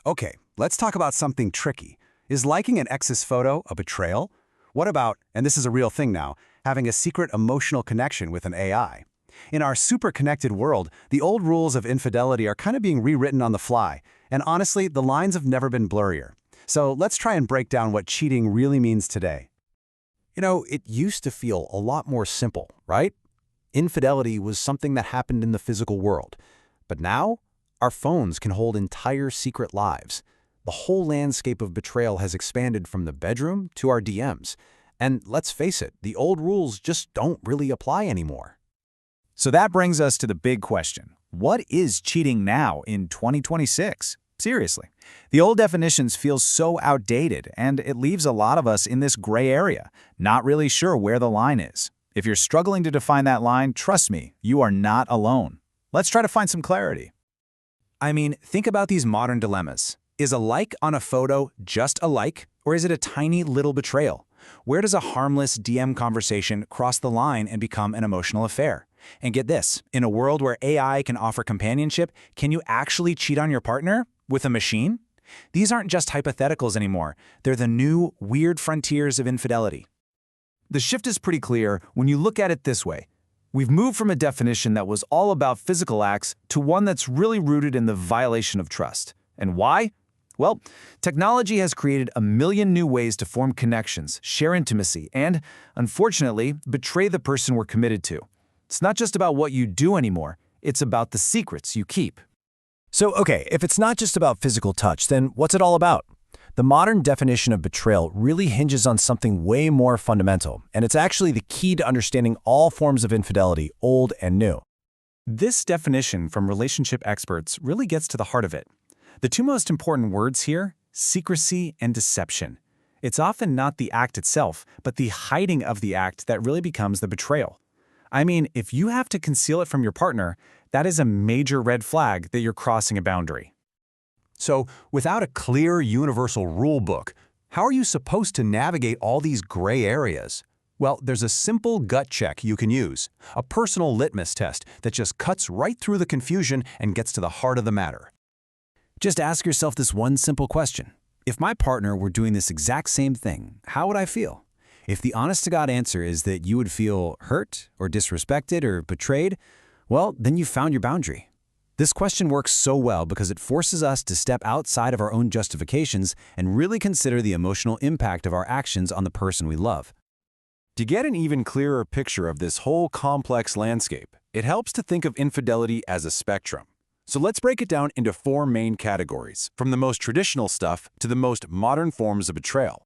Okay, let's talk about something tricky. Is liking an ex's photo a betrayal? What about, and this is a real thing now, having a secret emotional connection with an AI? In our super connected world, the old rules of infidelity are kind of being rewritten on the fly, and honestly, the lines have never been blurrier. So let's try and break down what cheating really means today. It used to feel a lot more simple, right? Infidelity was something that happened in the physical world. But now, our phones can hold entire secret lives. The whole landscape of betrayal has expanded from the bedroom to our DMs. And let's face it, the old rules just don't really apply anymore. So that brings us to the big question. What is cheating now in 2026? Seriously. The old definitions feel so outdated, and it leaves a lot of us in this gray area, not really sure where the line is. If you're struggling to define that line, trust me, you are not alone. Let's try to find some clarity. I mean, think about these modern dilemmas. Is a like on a photo just a like, or is it a tiny little betrayal? Where does a harmless DM conversation cross the line and become an emotional affair? And get this, in a world where AI can offer companionship, can you actually cheat on your partner with a machine? These aren't just hypotheticals anymore. They're the new, weird frontiers of infidelity. The shift is pretty clear when you look at it this way. We've moved from a definition that was all about physical acts to one that's really rooted in the violation of trust. And why? Well, technology has created a million new ways to form connections, share intimacy, and, unfortunately, betray the person we're committed to. It's not just about what you do anymore, it's about the secrets you keep. So, okay, if it's not just about physical touch, then what's it all about? The modern definition of betrayal really hinges on something way more fundamental, and it's actually the key to understanding all forms of infidelity, old and new. This definition from relationship experts really gets to the heart of it. The two most important words here, secrecy and deception. It's often not the act itself, but the hiding of the act that really becomes the betrayal. I mean, if you have to conceal it from your partner, that is a major red flag that you're crossing a boundary. So, without a clear universal rule book, how are you supposed to navigate all these gray areas? Well, there's a simple gut check you can use, a personal litmus test that just cuts right through the confusion and gets to the heart of the matter. Just ask yourself this one simple question. If my partner were doing this exact same thing, how would I feel? If the honest-to-God answer is that you would feel hurt or disrespected or betrayed, well, then you've found your boundary. This question works so well because it forces us to step outside of our own justifications and really consider the emotional impact of our actions on the person we love. To get an even clearer picture of this whole complex landscape, it helps to think of infidelity as a spectrum. So let's break it down into four main categories, from the most traditional stuff to the most modern forms of betrayal.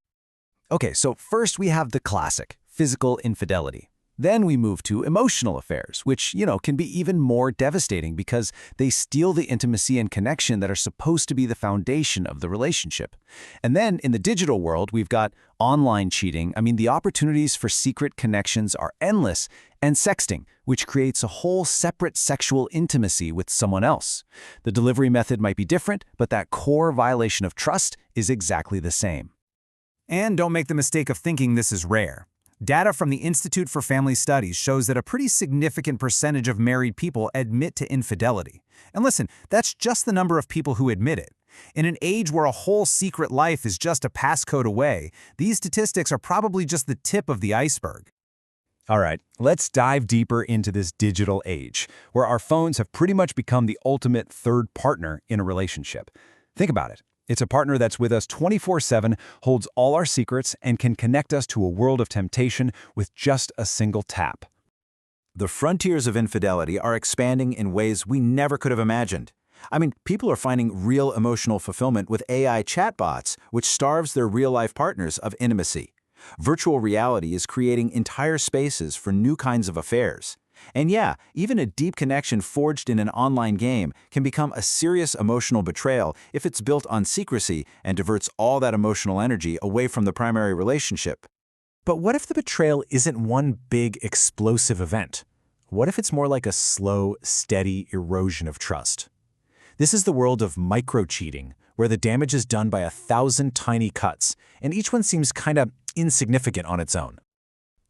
Okay, so first we have the classic, physical infidelity. Then we move to emotional affairs, which, can be even more devastating because they steal the intimacy and connection that are supposed to be the foundation of the relationship. And then in the digital world, we've got online cheating. The opportunities for secret connections are endless, and sexting, which creates a whole separate sexual intimacy with someone else. The delivery method might be different, but that core violation of trust is exactly the same. And don't make the mistake of thinking this is rare. Data from the Institute for Family Studies shows that a pretty significant percentage of married people admit to infidelity. And listen, that's just the number of people who admit it. In an age where a whole secret life is just a passcode away, these statistics are probably just the tip of the iceberg. All right, let's dive deeper into this digital age, where our phones have pretty much become the ultimate third partner in a relationship. Think about it. It's a partner that's with us 24/7, holds all our secrets, and can connect us to a world of temptation with just a single tap. The frontiers of infidelity are expanding in ways we never could have imagined. People are finding real emotional fulfillment with AI chatbots, which starves their real-life partners of intimacy. Virtual reality is creating entire spaces for new kinds of affairs. And yeah, even a deep connection forged in an online game can become a serious emotional betrayal if it's built on secrecy and diverts all that emotional energy away from the primary relationship. But what if the betrayal isn't one big explosive event? What if it's more like a slow, steady erosion of trust? This is the world of micro-cheating, where the damage is done by 1,000 tiny cuts, and each one seems kind of insignificant on its own.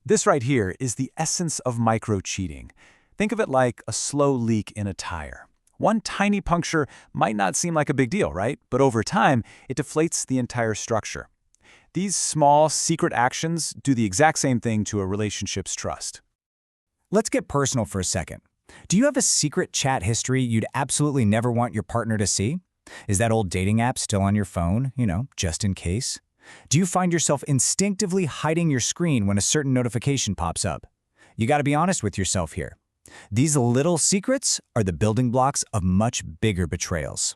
This right here is the essence of micro-cheating. Think of it like a slow leak in a tire. One tiny puncture might not seem like a big deal, right? But over time, it deflates the entire structure. These small, secret actions do the exact same thing to a relationship's trust. Let's get personal for a second. Do you have a secret chat history you'd absolutely never want your partner to see? Is that old dating app still on your phone, just in case? Do you find yourself instinctively hiding your screen when a certain notification pops up? You got to be honest with yourself here. These little secrets are the building blocks of much bigger betrayals.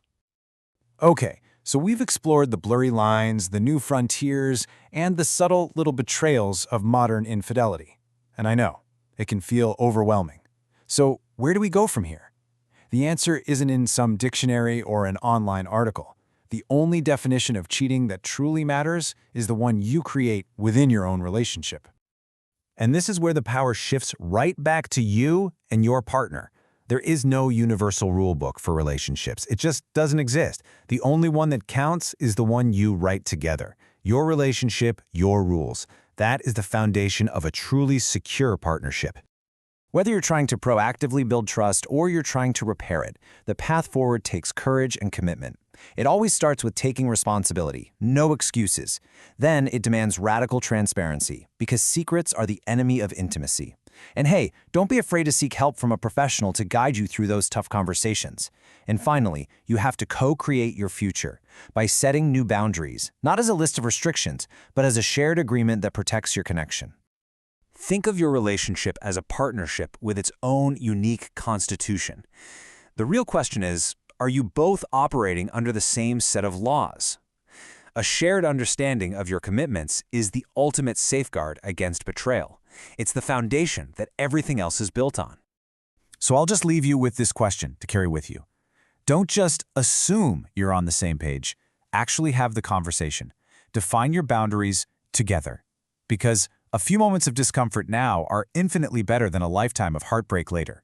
Okay, so we've explored the blurry lines, the new frontiers, and the subtle little betrayals of modern infidelity. And I know, it can feel overwhelming. So where do we go from here? The answer isn't in some dictionary or an online article. The only definition of cheating that truly matters is the one you create within your own relationship. And this is where the power shifts right back to you and your partner. There is no universal rule book for relationships. It just doesn't exist. The only one that counts is the one you write together. Your relationship, your rules. That is the foundation of a truly secure partnership. Whether you're trying to proactively build trust or you're trying to repair it, the path forward takes courage and commitment. It always starts with taking responsibility, no excuses. Then it demands radical transparency, because secrets are the enemy of intimacy. And hey, don't be afraid to seek help from a professional to guide you through those tough conversations. And finally, you have to co-create your future by setting new boundaries, not as a list of restrictions, but as a shared agreement that protects your connection. Think of your relationship as a partnership with its own unique constitution. The real question is, are you both operating under the same set of laws? A shared understanding of your commitments is the ultimate safeguard against betrayal. It's the foundation that everything else is built on. So I'll just leave you with this question to carry with you. Don't just assume you're on the same page. Actually have the conversation. Define your boundaries together. Because a few moments of discomfort now are infinitely better than a lifetime of heartbreak later.